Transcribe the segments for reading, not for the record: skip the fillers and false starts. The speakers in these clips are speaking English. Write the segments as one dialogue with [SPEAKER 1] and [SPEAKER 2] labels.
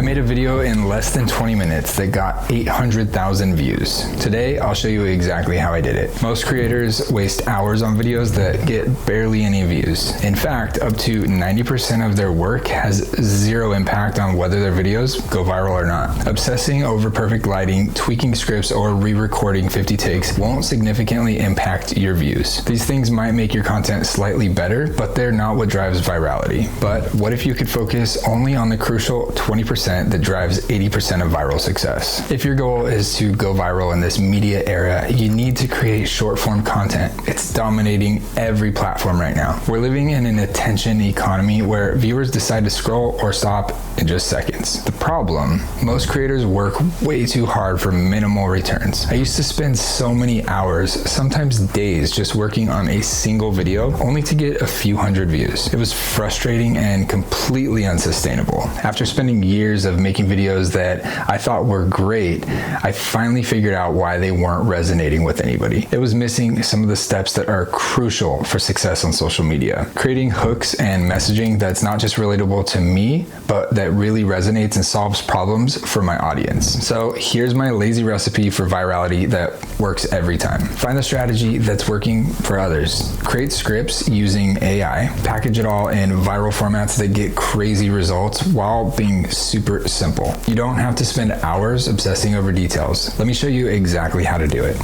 [SPEAKER 1] I made a video in less than 20 minutes that got 800,000 views. Today, I'll show you exactly how I did it. Most creators waste hours on videos that get barely any views. In fact, up to 90% of their work has zero impact on whether their videos go viral or not. Obsessing over perfect lighting, tweaking scripts, or re-recording 50 takes won't significantly impact your views. These things might make your content slightly better, but they're not what drives virality. But what if you could focus only on the crucial 20% that drives 80% of viral success? If your goal is to go viral in this media era, you need to create short-form content. It's dominating every platform right now. We're living in an attention economy where viewers decide to scroll or stop in just seconds. The problem, most creators work way too hard for minimal returns. I used to spend so many hours, sometimes days, just working on a single video only to get a few hundred views. It was frustrating and completely unsustainable. After spending years of making videos that I thought were great, I finally figured out why they weren't resonating with anybody. It was missing some of the steps that are crucial for success on social media. Creating hooks and messaging that's not just relatable to me, but that really resonates and solves problems for my audience. So here's my lazy recipe for virality that works every time. Find the strategy that's working for others. Create scripts using AI. Package it all in viral formats that get crazy results while being super simple. You don't have to spend hours obsessing over details. Let me show you exactly how to do it.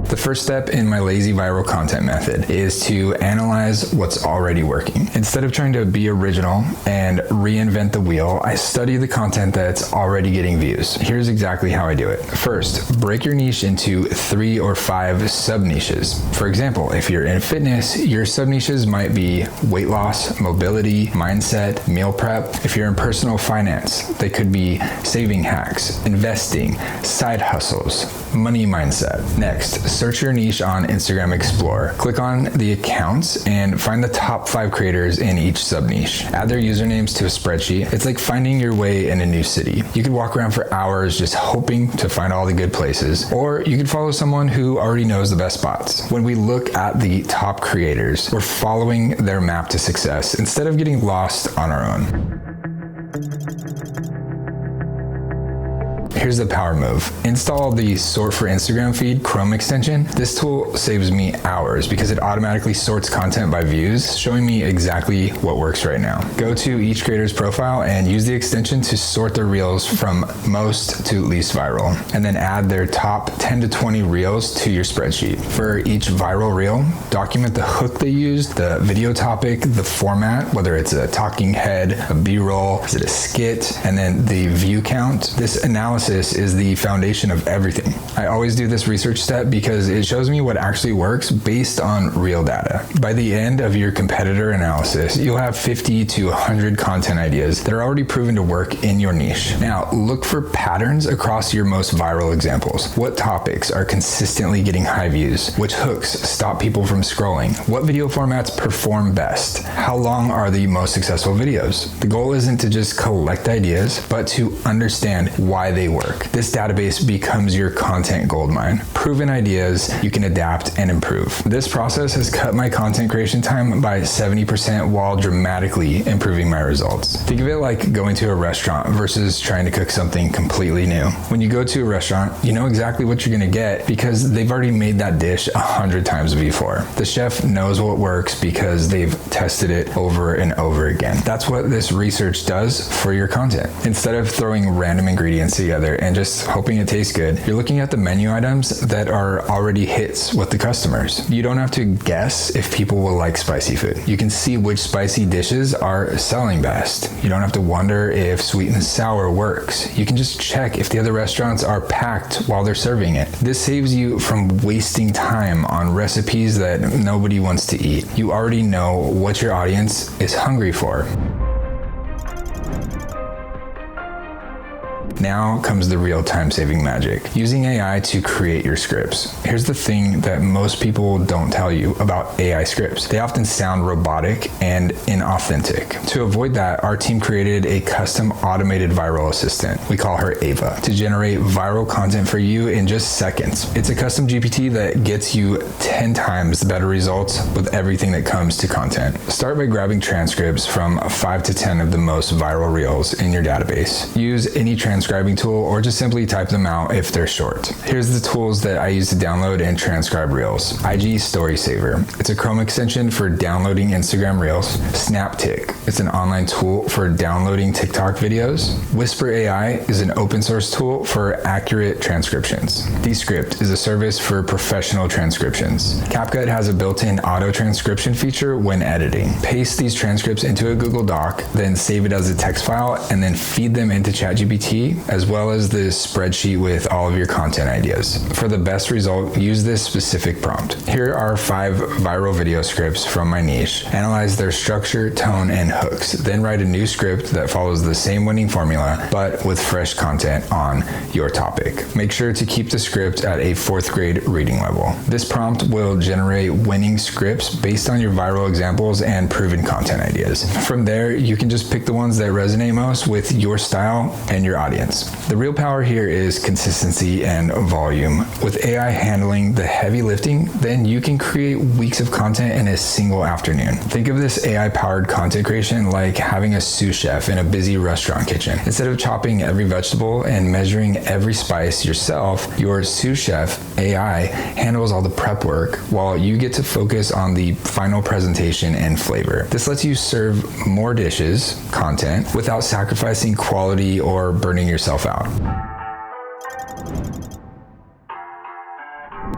[SPEAKER 1] The first step in my lazy viral content method is to analyze what's already working. Instead of trying to be original and reinvent the wheel, I study the content that's already getting views. Here's exactly how I do it. First, break your niche into 3 or 5 sub-niches. For example, if you're in fitness, your sub-niches might be weight loss, mobility, mindset, meal prep. If you're in personal finance, they could be saving hacks, investing, side hustles, money mindset. Next, search your niche on Instagram Explorer. Click on the accounts and find the top 5 creators in each sub-niche. Add their usernames to a spreadsheet. It's like finding your way in a new city. You could walk around for hours just hoping to find all the good places, or you could follow someone who already knows the best spots. When we look at the top creators, we're following their map to success instead of getting lost on our own. Here's the power move. Install the Sort for Instagram feed Chrome extension. This tool saves me hours because it automatically sorts content by views, showing me exactly what works right now. Go to each creator's profile and use the extension to sort their reels from most to least viral, and then add their top 10 to 20 reels to your spreadsheet. For each viral reel, document the hook they used, the video topic, the format, whether it's a talking head, a B-roll, is it a skit, and then the view count. This analysis is the foundation of everything. I always do this research step because it shows me what actually works based on real data. By the end of your competitor analysis, you'll have 50 to 100 content ideas that are already proven to work in your niche. Now, look for patterns across your most viral examples. What topics are consistently getting high views? Which hooks stop people from scrolling? What video formats perform best? How long are the most successful videos? The goal isn't to just collect ideas, but to understand why they work. This database becomes your content goldmine. Proven ideas you can adapt and improve. This process has cut my content creation time by 70% while dramatically improving my results. Think of it like going to a restaurant versus trying to cook something completely new. When you go to a restaurant, you know exactly what you're gonna get because they've already made that dish 100 times before. The chef knows what works because they've tested it over and over again. That's what this research does for your content. Instead of throwing random ingredients together and just hoping it tastes good, you're looking at the menu items that are already hits with the customers. You don't have to guess if people will like spicy food. You can see which spicy dishes are selling best. You don't have to wonder if sweet and sour works. You can just check if the other restaurants are packed while they're serving it. This saves you from wasting time on recipes that nobody wants to eat. You already know what your audience is hungry for. Now comes the real time-saving magic, using AI to create your scripts. Here's the thing that most people don't tell you about AI scripts. They often sound robotic and inauthentic. To avoid that, our team created a custom automated viral assistant. We call her Ava, to generate viral content for you in just seconds. It's a custom GPT that gets you 10 times better results with everything that comes to content. Start by grabbing transcripts from 5 to 10 of the most viral reels in your database. Use any transcribing tool or just simply type them out if they're short. Here's the tools that I use to download and transcribe reels. IG Story Saver. It's a Chrome extension for downloading Instagram reels. SnapTik. It's an online tool for downloading TikTok videos. Whisper AI is an open source tool for accurate transcriptions. Descript is a service for professional transcriptions. CapCut has a built-in auto transcription feature when editing. Paste these transcripts into a Google Doc, then save it as a text file, and then feed them into ChatGPT, as well as the spreadsheet with all of your content ideas. For the best result, use this specific prompt. Here are 5 viral video scripts from my niche. Analyze their structure, tone, and hooks. Then write a new script that follows the same winning formula, but with fresh content on your topic. Make sure to keep the script at a 4th grade reading level. This prompt will generate winning scripts based on your viral examples and proven content ideas. From there, you can just pick the ones that resonate most with your style and your audience. The real power here is consistency and volume. With AI handling the heavy lifting, then you can create weeks of content in a single afternoon. Think of this AI-powered content creation like having a sous chef in a busy restaurant kitchen. Instead of chopping every vegetable and measuring every spice yourself, your sous chef AI handles all the prep work while you get to focus on the final presentation and flavor. This lets you serve more dishes, content, without sacrificing quality or burning yourself out.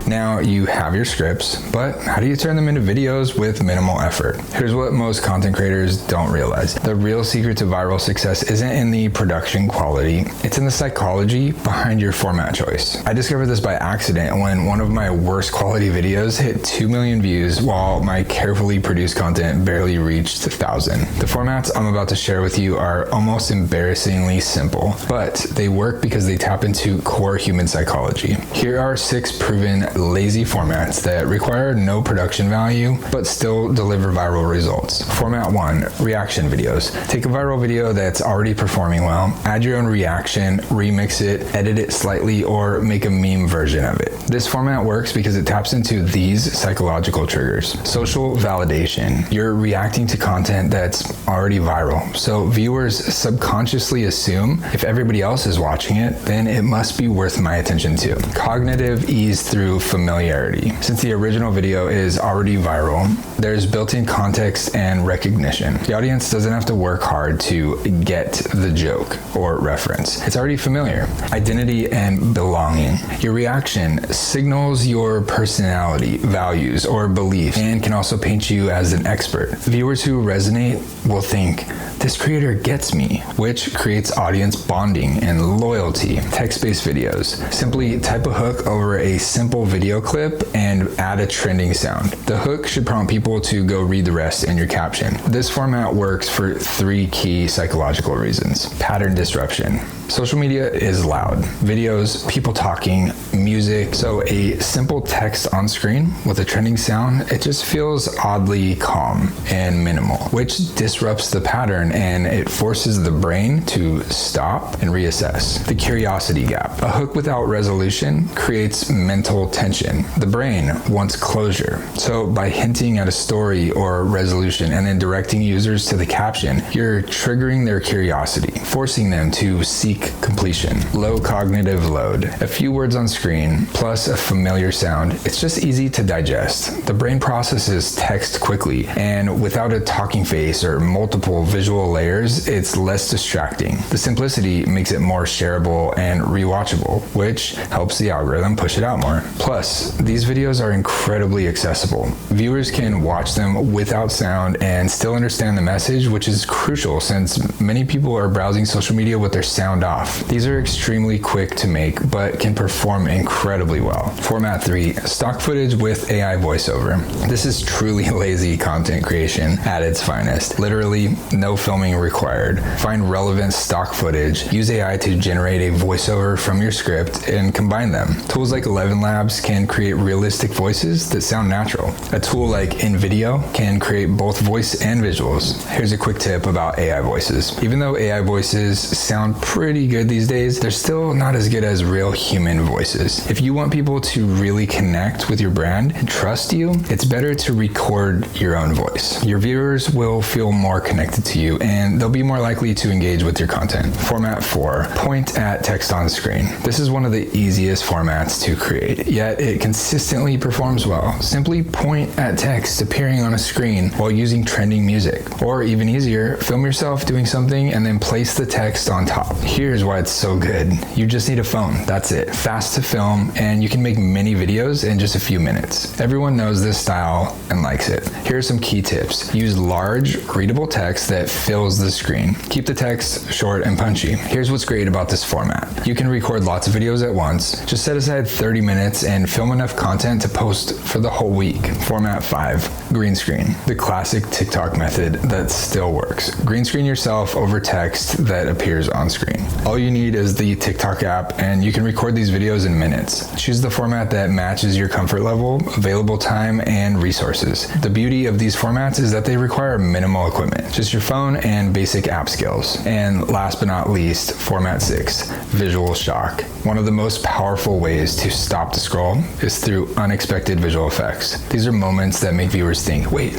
[SPEAKER 1] Now you have your scripts, but how do you turn them into videos with minimal effort? Here's what most content creators don't realize. The real secret to viral success isn't in the production quality, it's in the psychology behind your format choice. I discovered this by accident when one of my worst quality videos hit 2 million views while my carefully produced content barely reached 1,000. The formats I'm about to share with you are almost embarrassingly simple, but they work because they tap into core human psychology. Here are 6 proven lazy formats that require no production value but still deliver viral results. Format 1, reaction videos. Take a viral video that's already performing well, add your own reaction, remix it, edit it slightly, or make a meme version of it. This format works because it taps into these psychological triggers. Social validation. You're reacting to content that's already viral, so viewers subconsciously assume if everybody else is watching it, then it must be worth my attention too. Cognitive ease through familiarity. Since the original video is already viral, there's built-in context and recognition. The audience doesn't have to work hard to get the joke or reference. It's already familiar. Identity and belonging. Your reaction signals your personality, values, or beliefs, and can also paint you as an expert. Viewers who resonate will think, this creator gets me, which creates audience bonding and loyalty. Text-based videos. Simply type a hook over a simple video clip and add a trending sound. The hook should prompt people to go read the rest in your caption. This format works for 3 key psychological reasons. Pattern disruption. Social media is loud. Videos, people talking, music. So a simple text on screen with a trending sound, it just feels oddly calm and minimal, which disrupts the pattern and it forces the brain to stop and reassess. The curiosity gap. A hook without resolution creates mental tension. The brain wants closure. So by hinting at a story or resolution and then directing users to the caption, you're triggering their curiosity, forcing them to seek completion. Low cognitive load. A few words on screen plus a familiar sound, it's just easy to digest. The brain processes text quickly, and without a talking face or multiple visual layers, it's less distracting. The simplicity makes it more shareable and rewatchable, which helps the algorithm push it out more. Plus, these videos are incredibly accessible. Viewers can watch them without sound and still understand the message, which is crucial since many people are browsing social media with their sound off. These are extremely quick to make, but can perform incredibly well. Format 3, stock footage with AI voiceover. This is truly lazy content creation at its finest. Literally, no filming required. Find relevant stock footage, use AI to generate a voiceover from your script, and combine them. Tools like 11 Labs can create realistic voices that sound natural. A tool like InVideo can create both voice and visuals. Here's a quick tip about AI voices. Even though AI voices sound pretty good these days, they're still not as good as real human voices. If you want people to really connect with your brand and trust you, it's better to record your own voice. Your viewers will feel more connected to you and they'll be more likely to engage with your content. Format 4, point at text on screen. This is one of the easiest formats to create, yet it consistently performs well. Simply point at text appearing on a screen while using trending music. Or even easier, film yourself doing something and then place the text on top. Here's why it's so good. You just need a phone, that's it. Fast to film, and you can make many videos in just a few minutes. Everyone knows this style and likes it. Here are some key tips. Use large, readable text that fills the screen. Keep the text short and punchy. Here's what's great about this format. You can record lots of videos at once. Just set aside 30 minutes and film enough content to post for the whole week. Format 5, green screen. The classic TikTok method that still works. Green screen yourself over text that appears on screen. All you need is the TikTok app and you can record these videos in minutes. Choose the format that matches your comfort level, available time, and resources. The beauty of these formats is that they require minimal equipment, just your phone and basic app skills. And last but not least, format 6, visual shock. One of the most powerful ways to stop the scroll is through unexpected visual effects. These are moments that make viewers think, wait,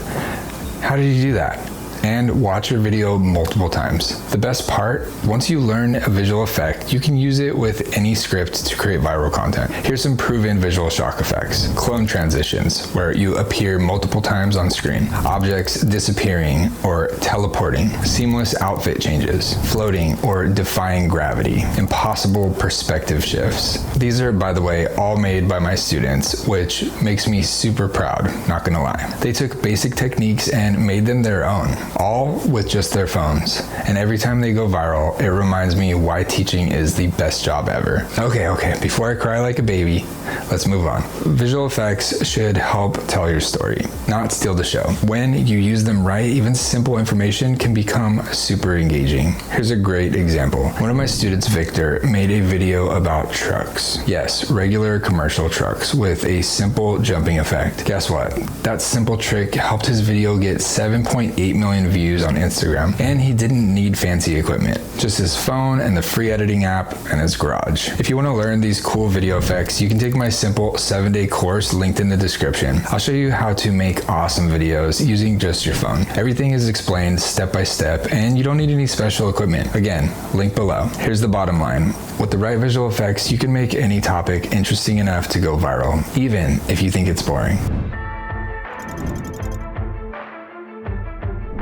[SPEAKER 1] how did you do that? And watch your video multiple times. The best part, once you learn a visual effect, you can use it with any script to create viral content. Here's some proven visual shock effects. Clone transitions, where you appear multiple times on screen. Objects disappearing or teleporting. Seamless outfit changes. Floating or defying gravity. Impossible perspective shifts. These are, by the way, all made by my students, which makes me super proud, not gonna lie. They took basic techniques and made them their own, all with just their phones. And every time they go viral, it reminds me why teaching is the best job ever. Okay, before I cry like a baby, let's move on. Visual effects should help tell your story, not steal the show. When you use them right, even simple information can become super engaging. Here's a great example. One of my students, Victor, made a video about trucks. Yes, regular commercial trucks with a simple jumping effect. Guess what? That simple trick helped his video get 7.8 million views on Instagram, and he didn't need fancy equipment, just his phone and the free editing app and his garage. If you want to learn these cool video effects, you can take my simple 7-day course linked in the description. I'll show you how to make awesome videos using just your phone. Everything is explained step by step, and you don't need any special equipment. Again, link below. Here's the bottom line. With the right visual effects, you can make any topic interesting enough to go viral, even if you think it's boring.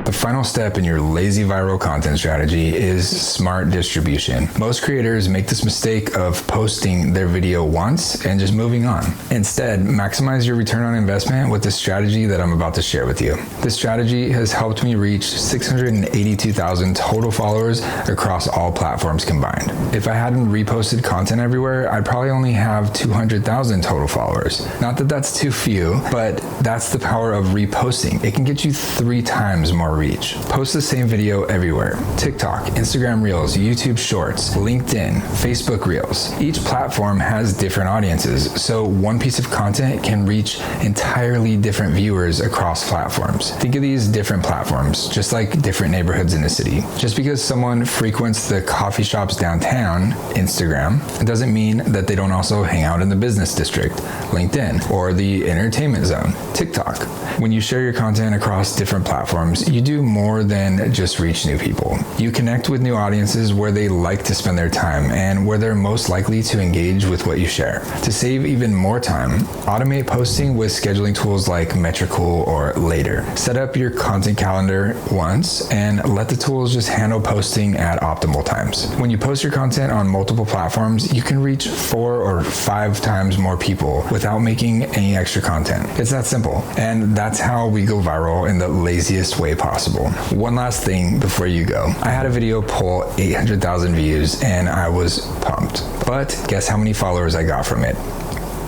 [SPEAKER 1] The final step in your lazy viral content strategy is smart distribution. Most creators make this mistake of posting their video once and just moving on. Instead, maximize your return on investment with the strategy that I'm about to share with you. This strategy has helped me reach 682,000 total followers across all platforms combined. If I hadn't reposted content everywhere, I'd probably only have 200,000 total followers. Not that that's too few, but that's the power of reposting. It can get you 3 times more reach. Post the same video everywhere. TikTok, Instagram Reels, YouTube Shorts, LinkedIn, Facebook Reels. Each platform has different audiences, so one piece of content can reach entirely different viewers across platforms. Think of these different platforms, just like different neighborhoods in a city. Just because someone frequents the coffee shops downtown, Instagram, it doesn't mean that they don't also hang out in the business district, LinkedIn, or the entertainment zone, TikTok. When you share your content across different platforms, you do more than just reach new people. You connect with new audiences where they like to spend their time and where they're most likely to engage with what you share. To save even more time, automate posting with scheduling tools like Metricool or Later. Set up your content calendar once and let the tools just handle posting at optimal times. When you post your content on multiple platforms, you can reach 4 or 5 times more people without making any extra content. It's that simple. And that's how we go viral in the laziest way possible. possible. One last thing before you go. I had a video pull 800,000 views and I was pumped. But guess how many followers I got from it?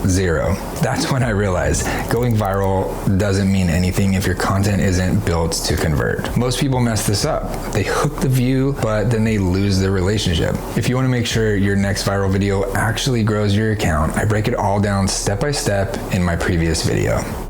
[SPEAKER 1] 0. That's when I realized going viral doesn't mean anything if your content isn't built to convert. Most people mess this up. They hook the view, but then they lose the relationship. If you want to make sure your next viral video actually grows your account, I break it all down step by step in my previous video.